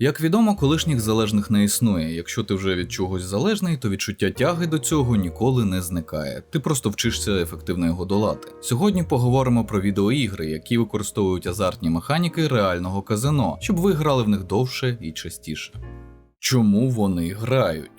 Як відомо, колишніх залежних не існує. Якщо ти вже від чогось залежний, то відчуття тяги до цього ніколи не зникає. Ти просто вчишся ефективно його долати. Сьогодні поговоримо про відеоігри, які використовують азартні механіки реального казино, щоб ви грали в них довше і частіше. Чому вони грають?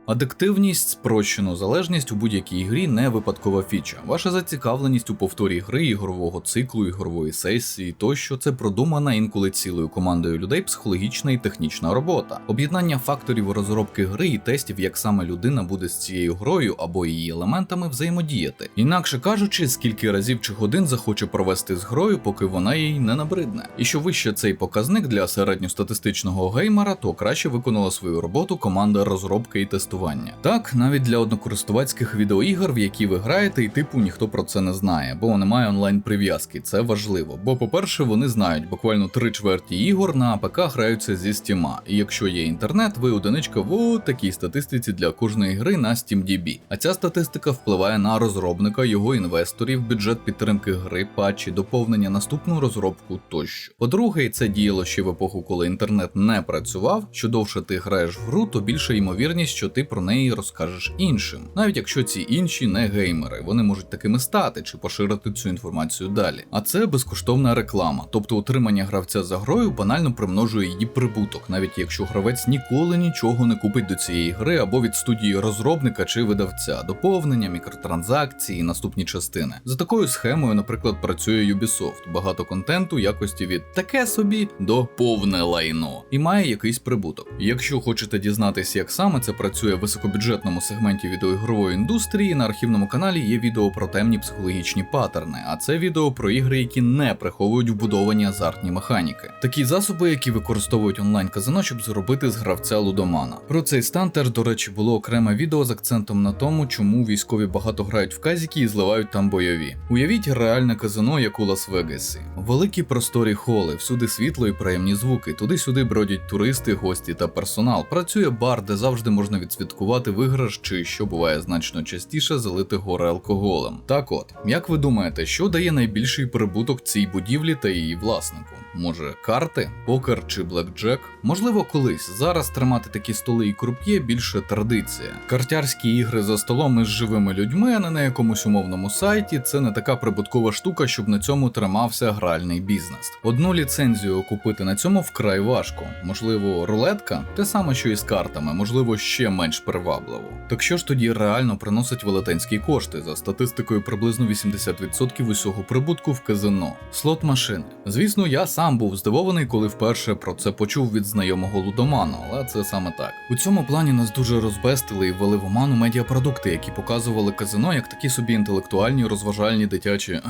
Адиктивність, спрощену залежність у будь-якій грі не випадкова фіча. Ваша зацікавленість у повторі гри, ігрового циклу, ігрової сесії тощо – це продумана інколи цілою командою людей психологічна і технічна робота. Об'єднання факторів розробки гри і тестів, як саме людина буде з цією грою або її елементами взаємодіяти. Інакше кажучи, скільки разів чи годин захоче провести з грою, поки вона їй не набридне. І що вище цей показник для середньостатистичного геймера, то краще виконала свою роботу команда розробки і тестування. Так, навіть для однокористувацьких відеоігр, в які ви граєте, і типу ніхто про це не знає, бо немає онлайн-прив'язки, це важливо. Бо, по-перше, вони знають, буквально 3/4 ігор на АПК граються зі Steam, і якщо є інтернет, ви одиничка в такій статистиці для кожної гри на SteamDB. А ця статистика впливає на розробника, його інвесторів, бюджет підтримки гри, патчі, доповнення, наступну розробку тощо. По-друге, і це діяло ще в епоху, коли інтернет не працював, що довше ти граєш в гру, то більша ймовірність, що ти про неї розкажеш іншим. Навіть якщо ці інші не геймери, вони можуть такими стати чи поширити цю інформацію далі. А це безкоштовна реклама, тобто утримання гравця за грою банально примножує її прибуток, навіть якщо гравець ніколи нічого не купить до цієї гри або від студії розробника чи видавця, доповнення, мікротранзакції, наступні частини. За такою схемою, наприклад, працює Ubisoft. Багато контенту якості від таке собі до повне лайно і має якийсь прибуток. Якщо хочете дізнатися, як саме це працює в високобюджетному сегменті відеоігрової індустрії, на архівному каналі є відео про темні психологічні паттерни, а це відео про ігри, які не приховують вбудовані азартні механіки. Такі засоби, які використовують онлайн-казино, щоб зробити з гравця лудомана. Про цей стан теж, до речі, було окреме відео з акцентом на тому, чому військові багато грають в казіки і зливають там бойові. Уявіть реальне казино, як у Лас-Вегасі. Великі просторі холи, всюди світло і приємні звуки, туди-сюди бродять туристи, гості та персонал. Працює бар, де завжди можна відсвяткувати виграш, чи, що буває значно частіше, залити гори алкоголем. Так от, як ви думаєте, що дає найбільший прибуток цій будівлі та її власнику? Може, карти, покер чи блекджек? Можливо, колись. Зараз тримати такі столи і круп'є більше традиція. Картярські ігри за столом із живими людьми, а не на якомусь умовному сайті, це не така прибуткова штука, щоб на цьому тримався гральний бізнес. Одну ліцензію купити на цьому вкрай важко. Можливо, рулетка? Те саме, що і з картами, можливо, ще менш привабливо. Так що ж тоді реально приносить велетенські кошти? За статистикою, приблизно 80% усього прибутку в казино. Слот-машини. Звісно, я сам був здивований, коли вперше про це почув від знайомого лудоману, але це саме так. У цьому плані нас дуже розбестили і ввели в оману медіапродукти, які показували казино як такі собі інтелектуальні, розважальні, дитячі,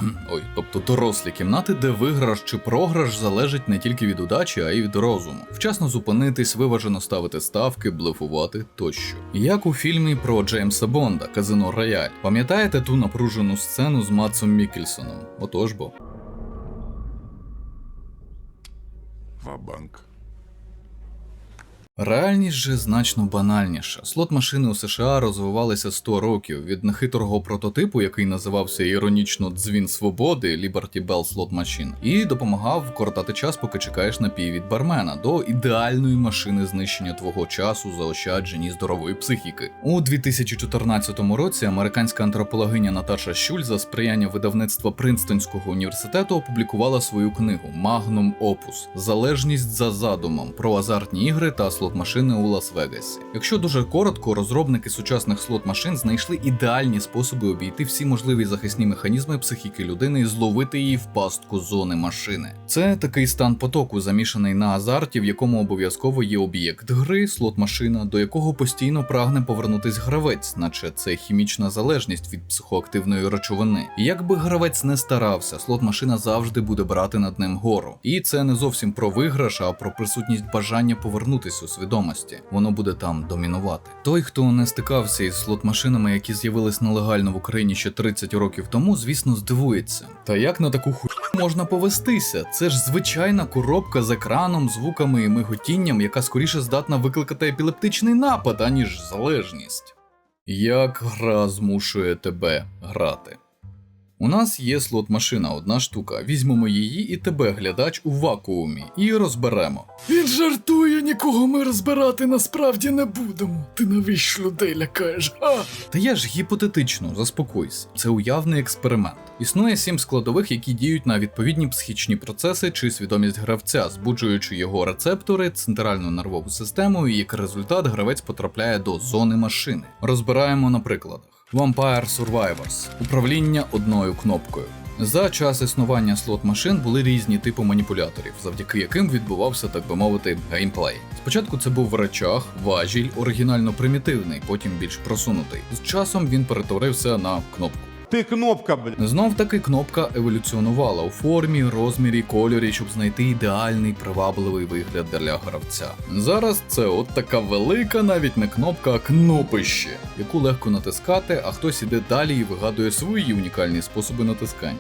тобто дорослі кімнати, де виграш чи програш залежить не тільки від удачі, а й від розуму. Вчасно зупинитись, виважено ставити ставки, блефувати тощо. Як у фільмі про Джеймса Бонда «Казино Рояль». Пам'ятаєте ту напружену сцену з Мадсом Міккельсоном? Отож бо. Ва-банк. Реальність же значно банальніша. Слот-машини у США розвивалися 100 років, від нехитрого прототипу, який називався іронічно «Дзвін свободи» Liberty Bell Slot Machine, і допомагав вкоротати час, поки чекаєш напій від бармена, до ідеальної машини знищення твого часу, заощаджень і здорової психіки. У 2014 році американська антропологиня Наташа Щуль за сприяння видавництва Принстонського університету опублікувала свою книгу Magnum Opus «Залежність за задумом» про азартні ігри та слот-машини у Лас-Вегасі. Якщо дуже коротко, розробники сучасних слот-машин знайшли ідеальні способи обійти всі можливі захисні механізми психіки людини і зловити її в пастку зони машини. Це такий стан потоку, замішаний на азарті, в якому обов'язково є об'єкт гри, слот-машина, до якого постійно прагне повернутись гравець, наче це хімічна залежність від психоактивної речовини. І як би гравець не старався, слот-машина завжди буде брати над ним гору. І це не зовсім про виграш, а про присутність бажання повернутись у свідомості. Воно буде там домінувати. Той, хто не стикався із слот-машинами, які з'явились нелегально в Україні ще 30 років тому, звісно, здивується. Та як на таку хуйню можна повестися? Це ж звичайна коробка з екраном, звуками і миготінням, яка скоріше здатна викликати епілептичний напад, аніж залежність. Як гра змушує тебе грати? У нас є слот-машина, одна штука. Візьмемо її і тебе, глядач, у вакуумі. І розберемо. Він жартує, нікого ми розбирати насправді не будемо. Ти навіщо людей лякаєш? Та я ж гіпотетично, заспокойся. Це уявний експеримент. Існує 7 складових, які діють на відповідні психічні процеси чи свідомість гравця, збуджуючи його рецептори, центральну нервову систему, і як результат гравець потрапляє до зони машини. Розбираємо на прикладах. Vampire Survivors. Управління одною кнопкою. За час існування слот-машин були різні типи маніпуляторів, завдяки яким відбувався, так би мовити, геймплей. Спочатку це був речах, важіль, оригінально примітивний, потім більш просунутий. З часом він перетворився на кнопку. Ти кнопка, блядь. Знов таки кнопка еволюціонувала у формі, розмірі, кольорі, щоб знайти ідеальний привабливий вигляд для гравця. Зараз це от така велика, навіть не кнопка, а кнопище, яку легко натискати, а хтось іде далі і вигадує свої унікальні способи натискання.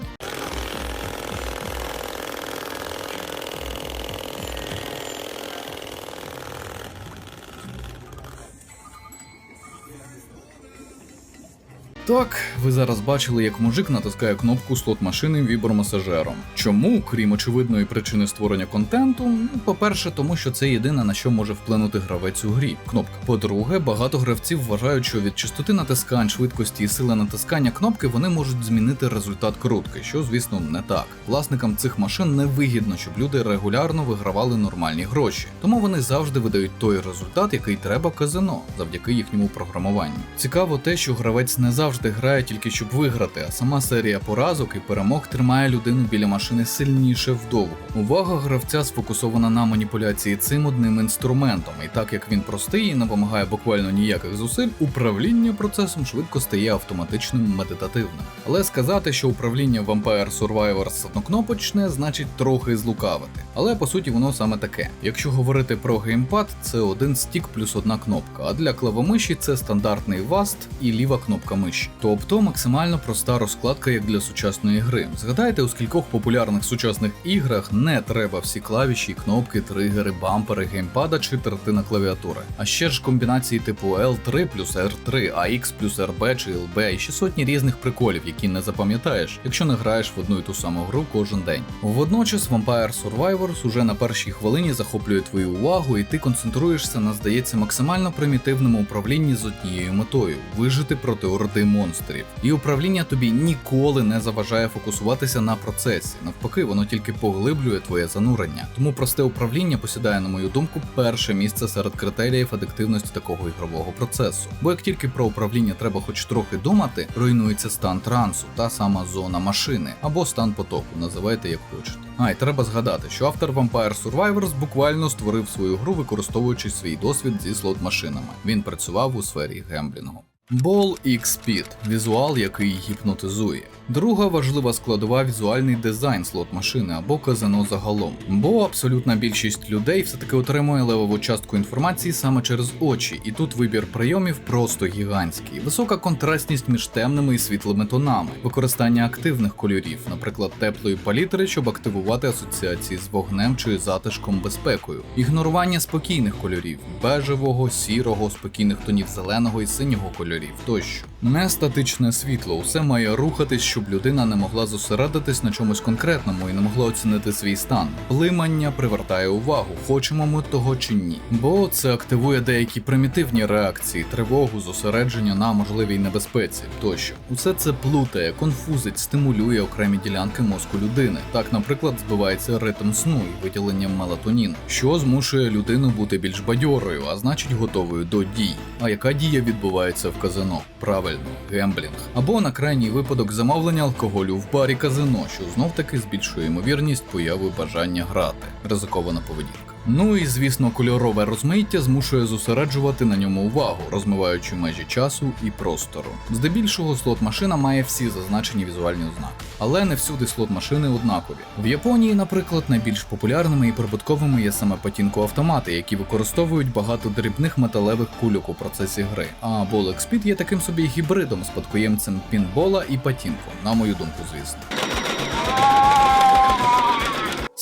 Так, ви зараз бачили, як мужик натискає кнопку слот-машини вібромасажером. Чому, крім очевидної причини створення контенту? По-перше, тому що це єдине, на що може вплинути гравець у грі – кнопка. По-друге, багато гравців вважають, що від частоти натискань, швидкості і сили натискання кнопки вони можуть змінити результат крутки, що, звісно, не так. Власникам цих машин не вигідно, щоб люди регулярно вигравали нормальні гроші. Тому вони завжди видають той результат, який треба казино, завдяки їхньому програмуванню. Цікаво те, що гравець не завжди грає тільки щоб виграти, а сама серія поразок і перемог тримає людину біля машини сильніше вдовго. Увага гравця сфокусована на маніпуляції цим одним інструментом, і так як він простий і не вимагає буквально ніяких зусиль, управління процесом швидко стає автоматичним, медитативним. Але сказати, що управління Vampire Survivors однокнопочне, значить трохи злукавити. Але по суті воно саме таке. Якщо говорити про геймпад, це один стік плюс одна кнопка, а для клавомиші це стандартний васт і ліва кнопка миші. Тобто максимально проста розкладка, як для сучасної гри. Згадайте, у скількох популярних сучасних іграх не треба всі клавіші, кнопки, тригери, бампери, геймпада чи третина клавіатури. А ще ж комбінації типу L3 плюс R3, AX плюс RB чи LB і ще сотні різних приколів, які не запам'ятаєш, якщо не граєш в одну і ту саму гру кожен день. Водночас Vampire Survivors уже на першій хвилині захоплює твою увагу, і ти концентруєшся на, здається, максимально примітивному управлінні з однією метою – вижити проти орди монстрів. І управління тобі ніколи не заважає фокусуватися на процесі. Навпаки, воно тільки поглиблює твоє занурення. Тому просте управління посідає, на мою думку, перше місце серед критеріїв ефективності такого ігрового процесу. Бо як тільки про управління треба хоч трохи думати, руйнується стан трансу, та сама зона машини, або стан потоку, називайте як хочете. І треба згадати, що автор Vampire Survivors буквально створив свою гру, використовуючи свій досвід зі слот-машинами. Він працював у сфері гемблінгу. Ball X-Speed – візуал, який гіпнотизує. Друга важлива складова – візуальний дизайн слот-машини або казино загалом. Бо абсолютна більшість людей все-таки отримує левову частку інформації саме через очі, і тут вибір прийомів просто гігантський. Висока контрастність між темними і світлими тонами, використання активних кольорів, наприклад, теплої палітри, щоб активувати асоціації з вогнем чи затишком, безпекою, ігнорування спокійних кольорів – бежевого, сірого, спокійних тонів зеленого і синього кольорів тощо. Не статичне світло, усе має рухатись, щоб людина не могла зосередитись на чомусь конкретному і не могла оцінити свій стан. Блимання привертає увагу, хочемо ми того чи ні. Бо це активує деякі примітивні реакції, тривогу, зосередження на можливій небезпеці тощо. Усе це плутає, конфузить, стимулює окремі ділянки мозку людини. Так, наприклад, збивається ритм сну і виділенням мелатоніну, що змушує людину бути більш бадьорою, а значить готовою до дій. А яка дія відбувається в казино? Правильно, гемблінг. Або на крайній випадок замовлення алкоголю в барі казино, що знов-таки збільшує ймовірність появи бажання грати. Ризикована поведінка. Ну і, звісно, кольорове розмаїття змушує зосереджувати на ньому увагу, розмиваючи межі часу і простору. Здебільшого слот-машина має всі зазначені візуальні ознаки. Але не всюди слот-машини однакові. В Японії, наприклад, найбільш популярними і прибутковими є саме патінко-автомати, які використовують багато дрібних металевих кульок у процесі гри. А Ball X-Speed є таким собі гібридом, спадкоємцем пінбола і патінко, на мою думку, звісно.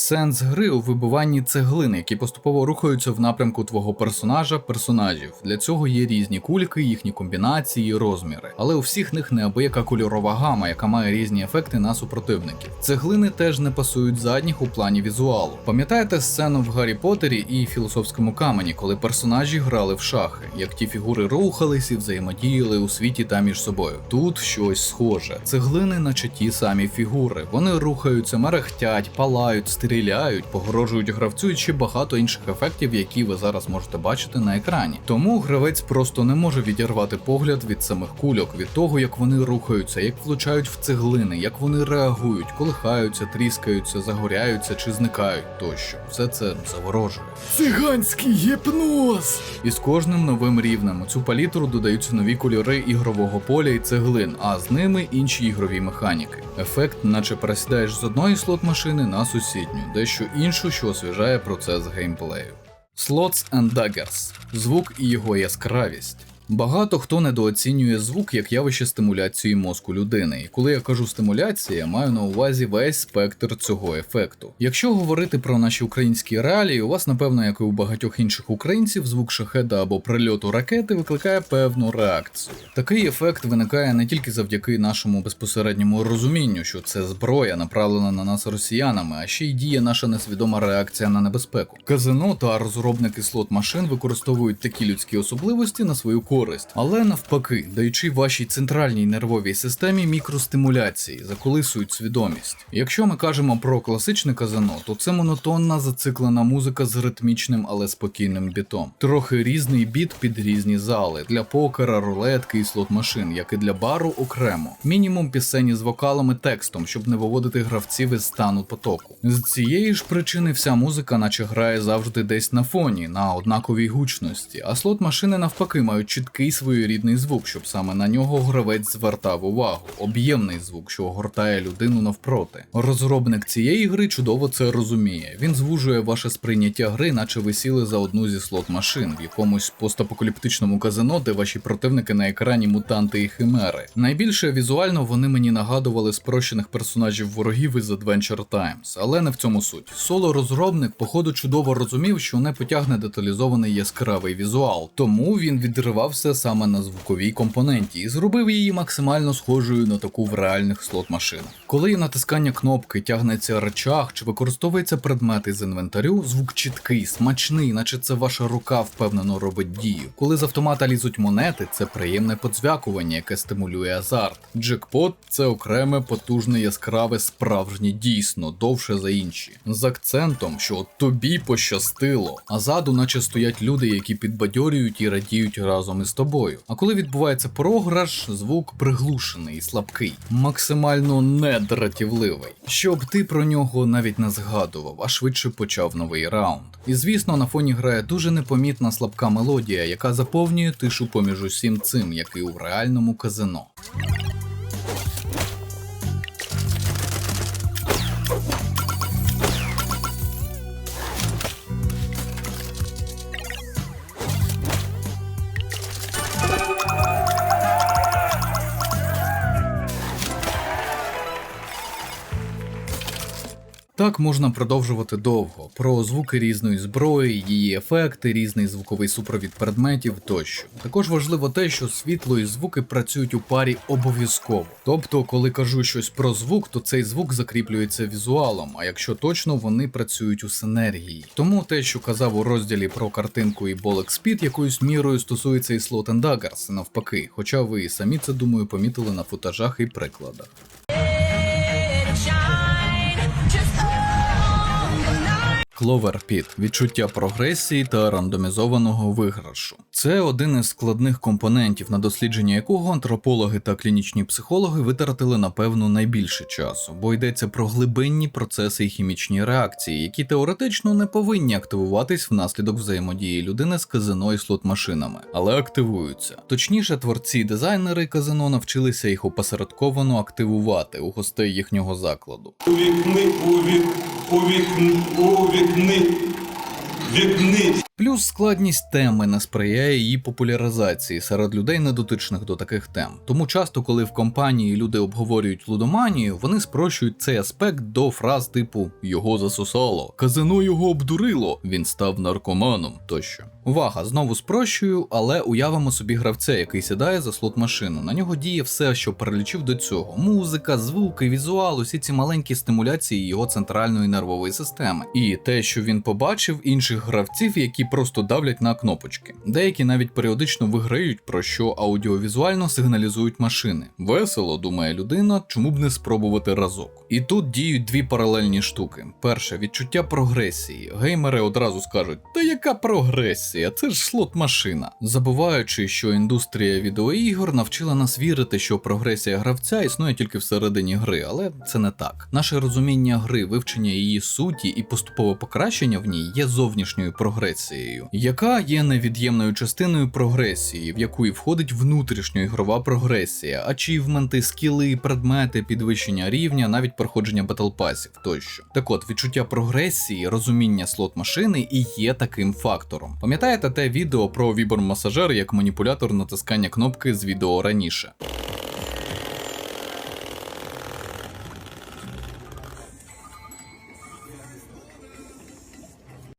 Сенс гри у вибиванні цеглин, які поступово рухаються в напрямку твого персонажів. Для цього є різні кульки, їхні комбінації, розміри. Але у всіх них неабияка кольорова гама, яка має різні ефекти на супротивників. Цеглини теж не пасують задніх у плані візуалу. Пам'ятаєте сцену в Гаррі Поттері і Філософському камені, коли персонажі грали в шахи, як ті фігури рухались і взаємодіяли у світі та між собою? Тут щось схоже. Цеглини наче ті самі фігури. Вони рухаються, мерехтять, палають, стріляють, погрожують гравцю і ще багато інших ефектів, які ви зараз можете бачити на екрані. Тому гравець просто не може відірвати погляд від самих кульок, від того, як вони рухаються, як влучають в цеглини, як вони реагують, колихаються, тріскаються, загоряються чи зникають тощо. Все це заворожує. Циганський гіпноз! І з кожним новим рівнем у цю палітру додаються нові кольори ігрового поля і цеглин, а з ними інші ігрові механіки. Ефект, наче пересідаєш з одної слот-машини на сусідню, дещо іншу, що освіжає процес геймплею. Slots and Daggers. Звук і його яскравість. Багато хто недооцінює звук як явище стимуляції мозку людини, і коли я кажу стимуляція, я маю на увазі весь спектр цього ефекту. Якщо говорити про наші українські реалії, у вас, напевно, як і у багатьох інших українців, звук шахеда або прильоту ракети викликає певну реакцію. Такий ефект виникає не тільки завдяки нашому безпосередньому розумінню, що це зброя, направлена на нас росіянами, а ще й діє наша несвідома реакція на небезпеку. Казино та розробники слот-машин використовують такі людські особливості на свою користь, але навпаки, даючи вашій центральній нервовій системі мікростимуляції, заколисують свідомість. Якщо ми кажемо про класичне казино, то це монотонна зациклена музика з ритмічним, але спокійним бітом. Трохи різний біт під різні зали, для покера, рулетки і слот-машин, як і для бару окремо. Мінімум пісені з вокалами текстом, щоб не виводити гравців із стану потоку. З цієї ж причини вся музика наче грає завжди десь на фоні, на однаковій гучності, а слот-машини навпаки мають чіткий своєрідний звук, щоб саме на нього гравець звертав увагу. Об'ємний звук, що огортає людину навпроти. Розробник цієї гри чудово це розуміє. Він звужує ваше сприйняття гри, наче ви сіли за одну зі слот-машин в якомусь постапокаліптичному казино, де ваші противники на екрані мутанти і химери. Найбільше візуально вони мені нагадували спрощених персонажів ворогів із Adventure Times, але не в цьому суть. Соло-розробник, походу, чудово розумів, що не потягне деталізований яскравий візуал, тому він відривався саме на звуковій компоненті і зробив її максимально схожою на таку в реальних слот-машинах. Коли натискання кнопки тягнеться рычаг чи використовується предмет із інвентарю, звук чіткий, смачний, наче це ваша рука впевнено робить дію. Коли з автомата лізуть монети, це приємне подзвякування, яке стимулює азарт. Джекпот – це окреме, потужне, яскраве, справжнє дійсно, довше за інші. З акцентом, що тобі пощастило, а ззаду наче стоять люди, які підбадьорюють і радіють разом із тобою. А коли відбувається програш, звук приглушений і слабкий, максимально недратівливий, щоб ти про нього навіть не згадував, а швидше почав новий раунд. І звісно, на фоні грає дуже непомітна слабка мелодія, яка заповнює тишу поміж усім цим, як і у реальному казино. Так можна продовжувати довго, про звуки різної зброї, її ефекти, різний звуковий супровід предметів тощо. Також важливо те, що світло і звуки працюють у парі обов'язково. Тобто, коли кажу щось про звук, то цей звук закріплюється візуалом, а якщо точно, вони працюють у синергії. Тому те, що казав у розділі про картинку і Ball Speed, якоюсь мірою стосується і Slots and Daggers, навпаки, хоча ви і самі це, думаю, помітили на футажах і прикладах. Clover Pit – відчуття прогресії та рандомізованого виграшу. Це один із складних компонентів, на дослідження якого антропологи та клінічні психологи витратили, напевно, найбільше часу, бо йдеться про глибинні процеси і хімічні реакції, які теоретично не повинні активуватись внаслідок взаємодії людини з казино і слот-машинами, але активуються. Точніше, творці і дизайнери казино навчилися їх опосередковано активувати у гостей їхнього закладу. Плюс складність теми не сприяє її популяризації серед людей, недотичних до таких тем. Тому часто, коли в компанії люди обговорюють лудоманію, вони спрощують цей аспект до фраз типу «його засосало», «казино його обдурило», «він став наркоманом» тощо. Увага, знову спрощую, але уявимо собі гравця, який сідає за слот-машину. На нього діє все, що перелічив до цього. Музика, звуки, візуал, усі ці маленькі стимуляції його центральної нервової системи. І те, що він побачив інших гравців, які просто давлять на кнопочки. Деякі навіть періодично виграють, про що аудіовізуально сигналізують машини. Весело, думає людина, чому б не спробувати разок. І тут діють дві паралельні штуки. Перше, відчуття прогресії. Геймери одразу скажуть, та яка прогресія, це ж слот-машина. Забуваючи, що індустрія відеоігор навчила нас вірити, що прогресія гравця існує тільки всередині гри, але це не так. Наше розуміння гри, вивчення її суті і поступове покращення в ній є зовнішньою прогресією, яка є невід'ємною частиною прогресії, в яку і входить внутрішньоігрова прогресія, ачівменти, скіли, предмети, підвищення рівня, навіть проходження батлпасів тощо. Так от, відчуття прогресії, розуміння слот-машини і є таким фактором. Пам'ятаєте те відео про вібр-масажер як маніпулятор натискання кнопки з відео раніше?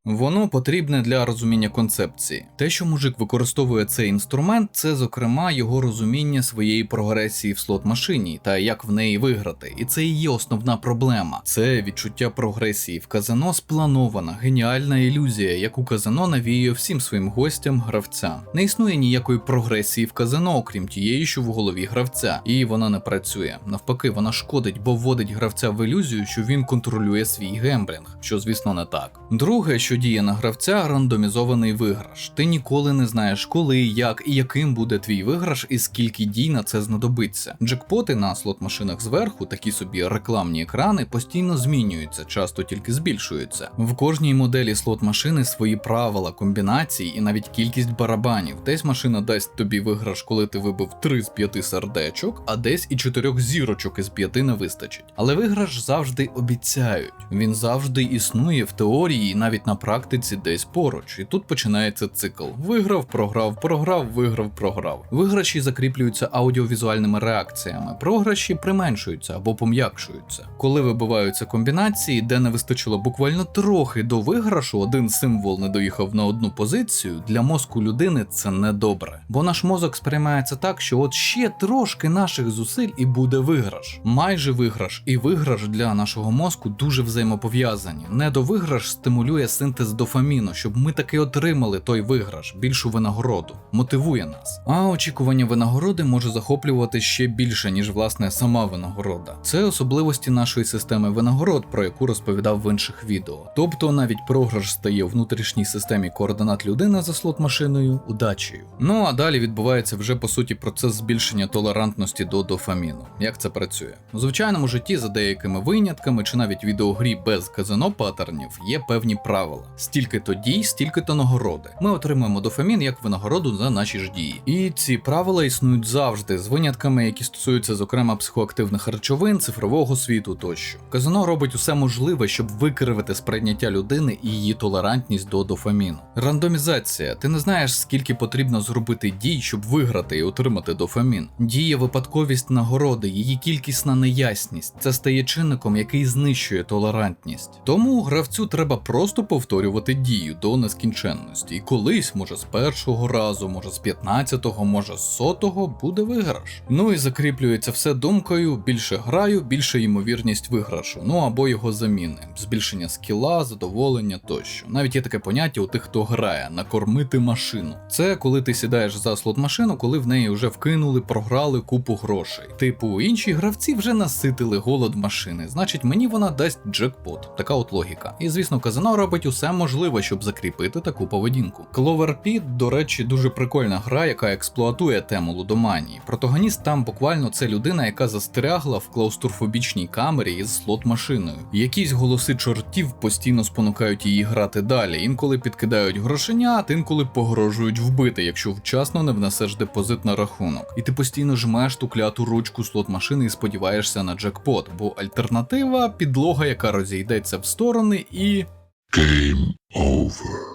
Воно потрібне для розуміння концепції. Те, що мужик використовує цей інструмент, це, зокрема, його розуміння своєї прогресії в слот-машині та як в неї виграти. І це і є основна проблема. Це відчуття прогресії в казино спланована, геніальна ілюзія, яку казино навіює всім своїм гостям, гравцям. Не існує ніякої прогресії в казино, окрім тієї, що в голові гравця. І вона не працює. Навпаки, вона шкодить, бо вводить гравця в ілюзію, що він контролює свій гемблінг, що, звісно, не так. Друге, що діє на гравця, рандомізований виграш. Ти ніколи не знаєш, коли, як і яким буде твій виграш і скільки дій на це знадобиться. Джекпоти на слот-машинах зверху, такі собі рекламні екрани, постійно змінюються, часто тільки збільшуються. В кожній моделі слот-машини свої правила, комбінації і навіть кількість барабанів. Десь машина дасть тобі виграш, коли ти вибив 3 з 5 сердечок, а десь і 4 зірочок із 5 не вистачить. Але виграш завжди обіцяють. Він завжди існує в теорії і навіть на практиці десь поруч. І тут починається цикл. Виграв, програв, програв, виграв, програв. Виграші закріплюються аудіовізуальними реакціями. Програші применшуються або пом'якшуються. Коли вибиваються комбінації, де не вистачило буквально трохи до виграшу, один символ не доїхав на одну позицію, для мозку людини це недобре. Бо наш мозок сприймається так, що от ще трошки наших зусиль і буде виграш. Майже виграш і виграш для нашого мозку дуже взаємопов'язані. Недовиграш стимулює синтез дофаміну, щоб ми таки отримали той виграш, більшу винагороду. Мотивує нас. А очікування винагороди може захоплювати ще більше, ніж власне сама винагорода. Це особливості нашої системи винагород, про яку розповідав в інших відео. Тобто навіть програш стає у внутрішній системі координат людини за слот-машиною удачею. Ну а далі відбувається вже по суті процес збільшення толерантності до дофаміну. Як це працює? У звичайному житті, за деякими винятками, чи навіть відеогрі без казино паттернів, є певні правила. Стільки-то дій, стільки-то нагороди. Ми отримуємо дофамін як винагороду за наші ж дії. І ці правила існують завжди, з винятками, які стосуються, зокрема, психоактивних речовин, цифрового світу тощо. Казино робить усе можливе, щоб викривити сприйняття людини і її толерантність до дофаміну. Рандомізація. Ти не знаєш, скільки потрібно зробити дій, щоб виграти і отримати дофамін. Діє випадковість нагороди, її кількісна неясність. Це стає чинником, який знищує толерантність. Тому гравцю треба просто повторювати дію до нескінченності. І колись, може з першого разу, може з 15-го, може з 100-го буде виграш. Ну і закріплюється все думкою: більше граю, більше ймовірність виграшу. Ну або його заміни. Збільшення скіла, задоволення тощо. Навіть є таке поняття у тих, хто грає: накормити машину. Це коли ти сідаєш за слот-машину, коли в неї вже вкинули, програли купу грошей. Типу, інші гравці вже наситили голод машини, значить мені вона дасть джекпот. Така от логіка. І звісно, казино робить усе можливе, щоб закріпити таку поведінку. Clover Pit, до речі, дуже прикольна гра, яка експлуатує тему лудоманії. Протагоніст там буквально це людина, яка застрягла в клаустрофобічній камері із слот-машиною. Якісь голоси чортів постійно спонукають її грати далі, інколи підкидають грошенят, інколи погрожують вбити, якщо вчасно не внесеш депозит на рахунок. І ти постійно жмеш ту кляту ручку слот-машини і сподіваєшся на джекпот, бо альтернатива – підлога, яка розійдеться в сторони і... Game over.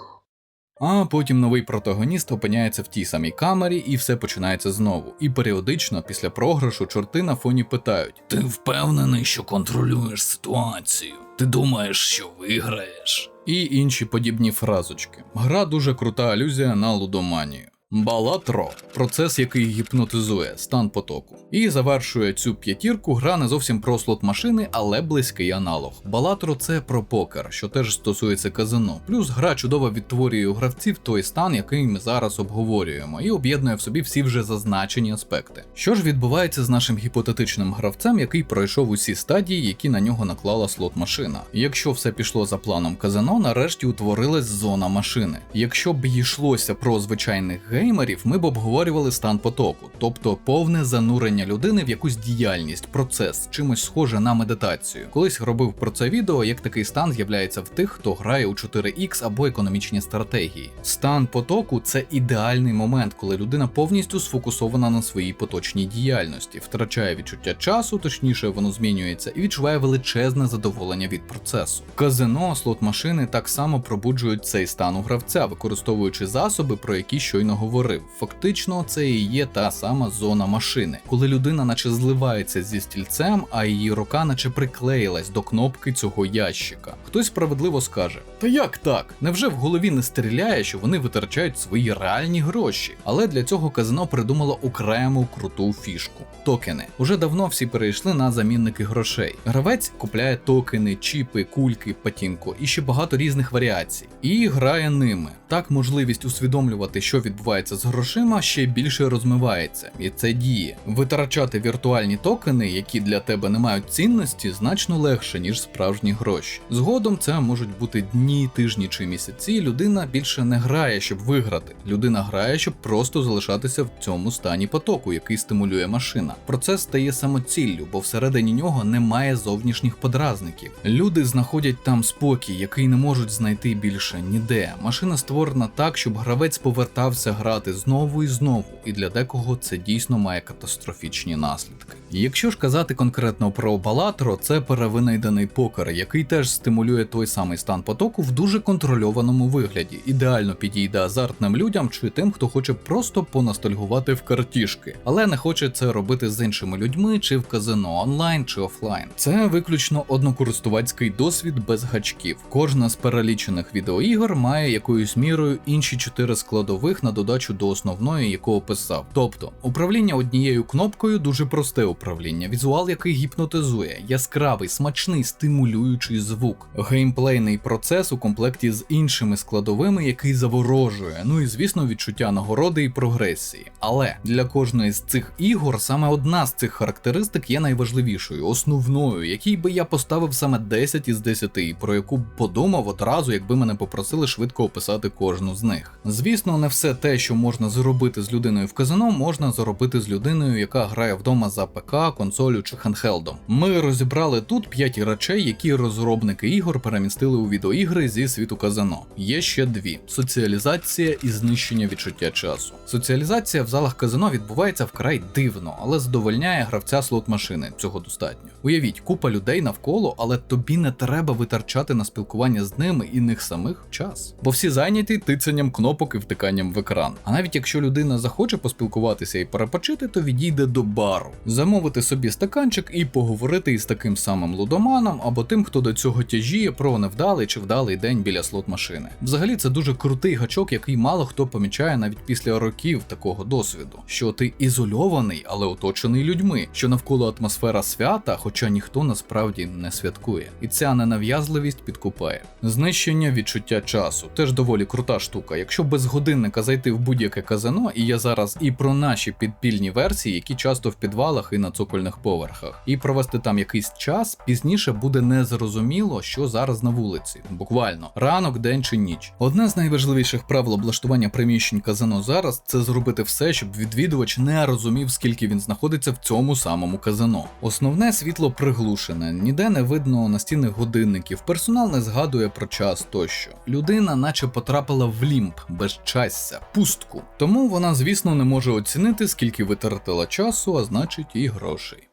А потім новий протагоніст опиняється в тій самій камері і все починається знову. І періодично після програшу чорти на фоні питають: ти впевнений, що контролюєш ситуацію? Ти думаєш, що виграєш? І інші подібні фразочки. Гра дуже крута алюзія на лудоманію. Балатро – процес, який гіпнотизує, стан потоку. І завершує цю п'ятірку гра не зовсім про слот-машини, але близький аналог. Балатро – це про покер, що теж стосується казино. Плюс гра чудово відтворює у гравців той стан, який ми зараз обговорюємо, і об'єднує в собі всі вже зазначені аспекти. Що ж відбувається з нашим гіпотетичним гравцем, який пройшов усі стадії, які на нього наклала слот-машина? Якщо все пішло за планом казино, нарешті утворилась зона машини. Якщо б йшлося про звичайних геймерів, ми б обговорювали стан потоку, тобто повне занурення людини в якусь діяльність, процес, чимось схоже на медитацію. Колись робив про це відео, як такий стан з'являється в тих, хто грає у 4X або економічні стратегії. Стан потоку – це ідеальний момент, коли людина повністю сфокусована на своїй поточній діяльності, втрачає відчуття часу, точніше воно змінюється, і відчуває величезне задоволення від процесу. Казино, слот-машини так само пробуджують цей стан у гравця, використовуючи засоби, про які щойно говорив. Фактично, це і є та сама зона машини, коли людина наче зливається зі стільцем, а її рука наче приклеїлась до кнопки цього ящика. Хтось справедливо скаже: та як так? Невже в голові не стріляє, що вони витрачають свої реальні гроші? Але для цього казино придумало окрему круту фішку – токени. Уже давно всі перейшли на замінники грошей. Гравець купляє токени, чіпи, кульки, патінко і ще багато різних варіацій. І грає ними. Так можливість усвідомлювати, що відбувається з грошима, ще більше розмивається. І це діє. Витрачати віртуальні токени, які для тебе не мають цінності, значно легше, ніж справжні гроші. Згодом це можуть бути дні, тижні чи місяці. Людина більше не грає, щоб виграти. Людина грає, щоб просто залишатися в цьому стані потоку, який стимулює машина. Процес стає самоціллю, бо всередині нього немає зовнішніх подразників. Люди знаходять там спокій, який не можуть знайти більше ніде. Машина створена так, щоб гравець повертався грати знову і знову, і для декого це дійсно має катастрофічні наслідки. І якщо ж казати конкретно про Балатро, це перевинайдений покер, який теж стимулює той самий стан потоку в дуже контрольованому вигляді. Ідеально підійде азартним людям чи тим, хто хоче просто понастальгувати в картішки, але не хоче це робити з іншими людьми, чи в казино, онлайн чи офлайн. Це виключно однокористувацький досвід без гачків. Кожна з перелічених відеоігор має якоюсь мірою інші 4 складових на додачу до основної, яку описав. Тобто, управління однією кнопкою дуже просте управління, візуал, який гіпнотизує, яскравий, смачний, стимулюючий звук, геймплейний процес у комплекті з іншими складовими, який заворожує, ну і звісно відчуття нагороди і прогресії. Але для кожної з цих ігор саме одна з цих характеристик є найважливішою, основною, якій би я поставив саме 10 із 10, про яку б подумав одразу, якби мене попросили швидко описати кожну з них. Звісно, не все те, що можна зробити з людиною в казино, можна зробити з людиною, яка грає вдома за ПК, консолю чи хендхелдом. Ми розібрали тут 5 речей, які розробники ігор перемістили у відеоігри зі світу казино. Є ще 2: соціалізація і знищення відчуття часу. Соціалізація в залах казино відбувається вкрай дивно, але задовольняє гравця слот-машини, цього достатньо. Уявіть, купа людей навколо, але тобі не треба витрачати на спілкування з ними і них самих час. Бо всі зайняті тицянням кнопок і втиканням в екран. А навіть якщо людина захоче поспілкуватися і перепочити, то відійде до бару, замовити собі стаканчик і поговорити із таким самим лудоманом або тим, хто до цього тяжіє про невдалий чи вдалий день біля слот-машини. Взагалі це дуже крутий гачок, який мало хто помічає навіть після років такого досвіду. Що ти ізольований, але оточений людьми, що навколо атмосфера свята, хоча ніхто насправді не святкує. І ця ненав'язливість підкупає. Знищення відчуття часу – теж доволі крута штука. Якщо без годинника зайти в будь-яке казино, і я зараз і про наші підпільні версії, які часто в підвалах і на цокольних поверхах, і провести там якийсь час, пізніше буде незрозуміло, що зараз на вулиці. Буквально. Ранок, день чи ніч. Одне з найважливіших правил облаштування приміщень казино зараз – це зробити все, щоб відвідувач не розумів, скільки він знаходиться в цьому самому казино. Основне світло приглушене, ніде не видно настінних годинників, персонал не згадує про час тощо. Людина наче потрапила в лімб, безчастя, пустку. Тому вона, звісно, не може оцінити, скільки витратила часу, а значить і грошей.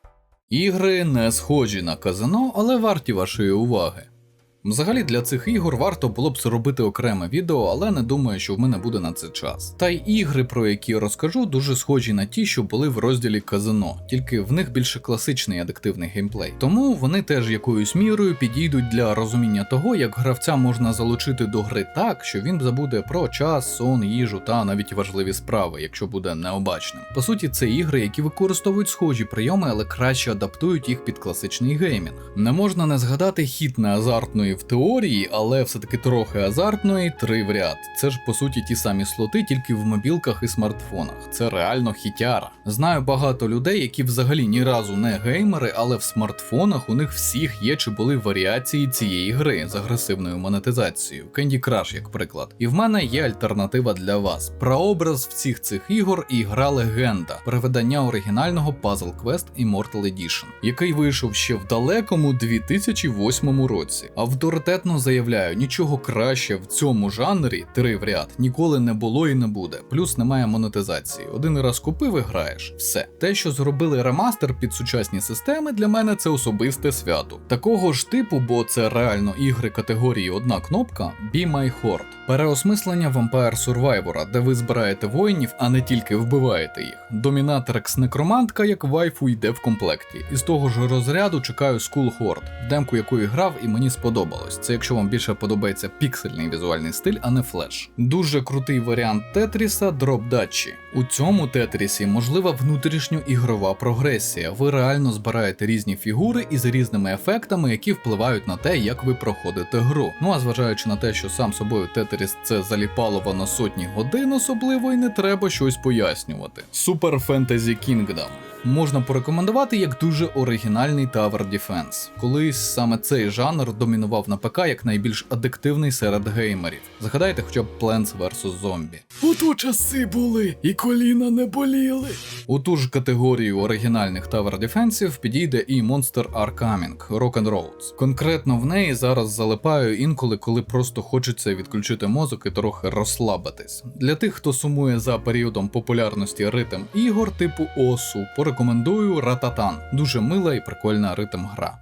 Ігри не схожі на казино, але варті вашої уваги. Взагалі для цих ігор варто було б зробити окреме відео, але не думаю, що в мене буде на це час. Та й ігри, про які розкажу, дуже схожі на ті, що були в розділі казино, тільки в них більше класичний адиктивний геймплей. Тому вони теж якоюсь мірою підійдуть для розуміння того, як гравця можна залучити до гри так, що він забуде про час, сон, їжу та навіть важливі справи, якщо буде необачним. По суті, це ігри, які використовують схожі прийоми, але краще адаптують їх під класичний геймінг. Не можна не згадати хіт неазартної в теорії, але все-таки трохи азартної 3 в ряд. Це ж по суті ті самі слоти, тільки в мобілках і смартфонах. Це реально хітяра. Знаю багато людей, які взагалі ні разу не геймери, але в смартфонах у них всіх є чи були варіації цієї гри з агресивною монетизацією. Candy Crush, як приклад. І в мене є альтернатива для вас. Прообраз всіх цих ігор і гра легенда, перевидання оригінального Puzzle Quest Immortal Edition, який вийшов ще в далекому 2008 році. Авторитетно заявляю, нічого краще в цьому жанрі 3 в ряд ніколи не було і не буде. Плюс немає монетизації. Один раз купив і граєш. Все. Те, що зробили ремастер під сучасні системи, для мене це особисте свято. Такого ж типу, бо це реально ігри категорії одна кнопка, Be My Horde. Переосмислення Vampire Survivor, де ви збираєте воїнів, а не тільки вбиваєте їх. Домінатрекс Некромантка як вайфу йде в комплекті. Із того ж розряду чекаю Skull Horde, в демку якої грав і мені сподобалось. Це якщо вам більше подобається піксельний візуальний стиль, а не флеш. Дуже крутий варіант Тетріса Drop Dutchie. У цьому Тетрісі можлива внутрішньоігрова прогресія. Ви реально збираєте різні фігури із різними ефектами, які впливають на те, як ви проходите гру. Ну а зважаючи на те, що сам собою Тетріс це заліпалово на сотні годин, особливо і не треба щось пояснювати. Super Fantasy Kingdom можна порекомендувати як дуже оригінальний Tower Defense. Колись саме цей жанр домінував на ПК як найбільш адиктивний серед геймерів. Згадайте хоча б Plants vs. Zombie. Ото часи були, і коліна не боліли. У ту ж категорію оригінальних Tower Defense'ів підійде і Monster Are Coming Rock'n'Roads. Конкретно в неї зараз залипаю інколи, коли просто хочеться відключити мозок і трохи розслабитись. Для тих, хто сумує за періодом популярності ритм ігор типу Осу, порекомендую Рататан. Дуже мила і прикольна ритм гра.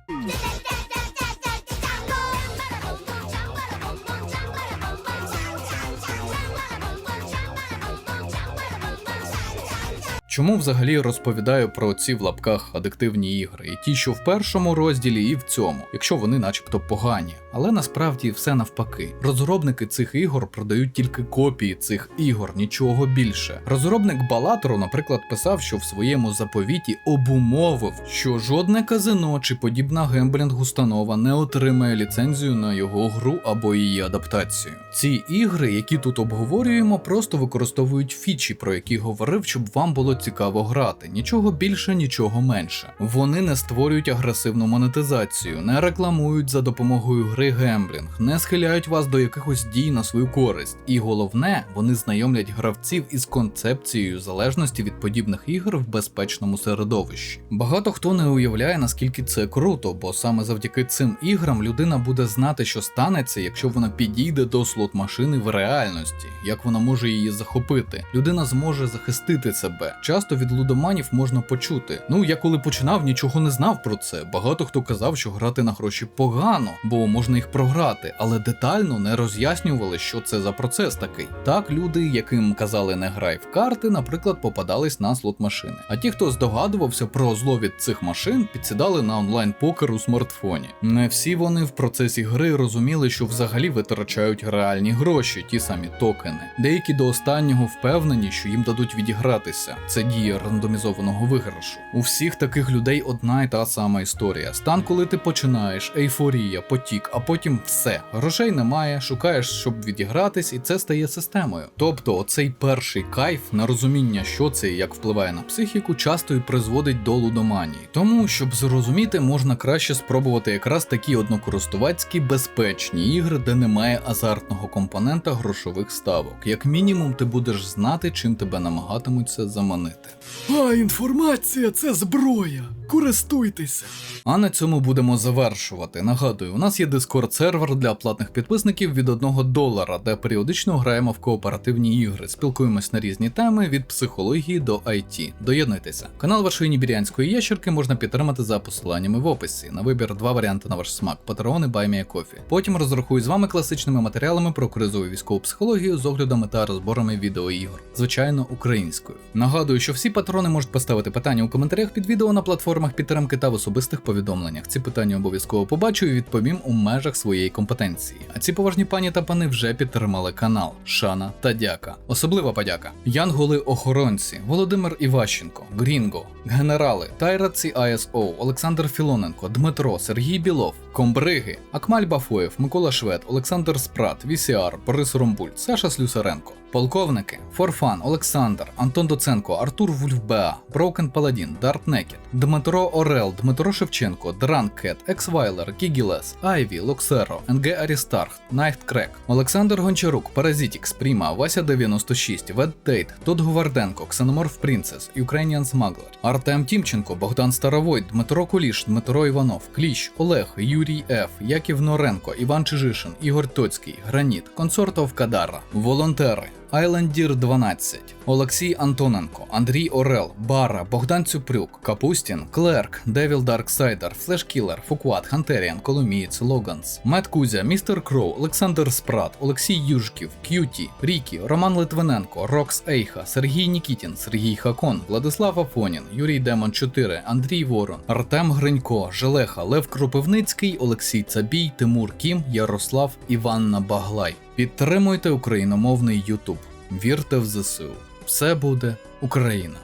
Чому взагалі розповідаю про ці в лапках адиктивні ігри, і ті, що в першому розділі, і в цьому, якщо вони начебто погані. Але насправді все навпаки. Розробники цих ігор продають тільки копії цих ігор, нічого більше. Розробник Balatro, наприклад, писав, що в своєму заповіті обумовив, що жодне казино чи подібна гемблінг-установа не отримає ліцензію на його гру або її адаптацію. Ці ігри, які тут обговорюємо, просто використовують фічі, про які говорив, щоб вам було цікаво грати. Нічого більше, нічого менше. Вони не створюють агресивну монетизацію, не рекламують за допомогою гри гемблінг, не схиляють вас до якихось дій на свою користь. І головне, вони знайомлять гравців із концепцією залежності від подібних ігор в безпечному середовищі. Багато хто не уявляє, наскільки це круто, бо саме завдяки цим іграм людина буде знати, що станеться, якщо вона підійде до слот-машини в реальності, як вона може її захопити. Людина зможе захистити себе. Часто від лудоманів можна почути: ну, я коли починав, нічого не знав про це. Багато хто казав, що грати на гроші погано, бо можна їх програти, але детально не роз'яснювали, що це за процес такий. Так, люди, яким казали не грай в карти, наприклад, попадались на слот-машини. А ті, хто здогадувався про зло від цих машин, підсідали на онлайн-покер у смартфоні. Не всі вони в процесі гри розуміли, що взагалі витрачають реальні гроші, ті самі токени. Деякі до останнього впевнені, що їм дадуть відігратися. Це дія рандомізованого виграшу. У всіх таких людей одна і та сама історія. Стан, коли ти починаєш, ейфорія, потік, а потім все. Грошей немає, шукаєш, щоб відігратись, і це стає системою. Тобто оцей перший кайф на розуміння, що це і як впливає на психіку, часто і призводить до лудоманії. Тому, щоб зрозуміти, можна краще спробувати якраз такі однокористувацькі безпечні ігри, де немає азартного компонента грошових ставок. Як мінімум, ти будеш знати, чим тебе намагатимуться заманити. заборонити. А інформація – це зброя. Користуйтеся. А на цьому будемо завершувати. Нагадую, у нас є Discord-сервер для платних підписників від $1, де періодично граємо в кооперативні ігри, спілкуємось на різні теми від психології до IT. Доєднуйтеся. Канал вашої нібірянської ящерки можна підтримати за посиланнями в описі. На вибір 2 варіанти на ваш смак: Patreon і Buy Me a Coffee. Потім розрахую з вами класичними матеріалами про кризову військову психологію з оглядами та розборами відеоігр. Звичайно, українською. Нагадую, що всі патрони можуть поставити питання у коментарях під відео на платформах підтримки та в особистих повідомленнях. Ці питання обов'язково побачу і відповім у межах своєї компетенції. А ці поважні пані та пани вже підтримали канал. Шана та дяка. Особлива подяка. Янголи-охоронці, Володимир Іващенко, Грінго, генерали, Тайраці АСО, Олександр Філоненко, Дмитро, Сергій Білов, Комбриги, Акмаль Бафоєв, Микола Швед, Олександр Спрат, VCR, Борис Ромбуль, Саша Слюсаренко. Полковники: Форфан, Олександр, Антон Доценко, Артур Вульфбеа, Broken Paladin, Дарт Некет, Дмитро Орел, Дмитро Шевченко, Дранкет, Ексвайлер, Гігілес, Айві, Локсеро, НГ Арістарх, Найфткрек, Олександр Гончарук, Паразітікс, Пріма, Вася 96, Веддейт, Тодд Гварденко, Ксеноморф Принцес, Ukrainian Smuggler, Артем Тімченко, Богдан Старовой, Дмитро Куліш, Дмитро Іванов, Кліщ, Олег, Юрій Ф, Яків Норенко, Іван Чижишин, Ігор Тоцький, Граніт, Консортов Кадара, волонтери: Айлендір 12, Олексій Антоненко, Андрій Орел, Бара, Богдан Цюпрюк, Капустін, Клерк, Девіл Дарксайдер, Флешкілер, Фукват, Хантеріан, Коломієць, Логанс, Мет Кузя, Містер Кроу, Олександр Спрат, Олексій Южків, К'юті, Рікі, Роман Литвиненко, Рокс Ейха, Сергій Нікітін, Сергій Хакон, Владислав Афонін, Юрій Демон 4, Андрій Ворон, Артем Гринько, Желеха, Лев Кропивницький, Олексій Цабій, Тимур Кім, Ярослав, Іванна Баглай. Підтримуйте україномовний YouTube. Вірте в ЗСУ. Все буде Україна.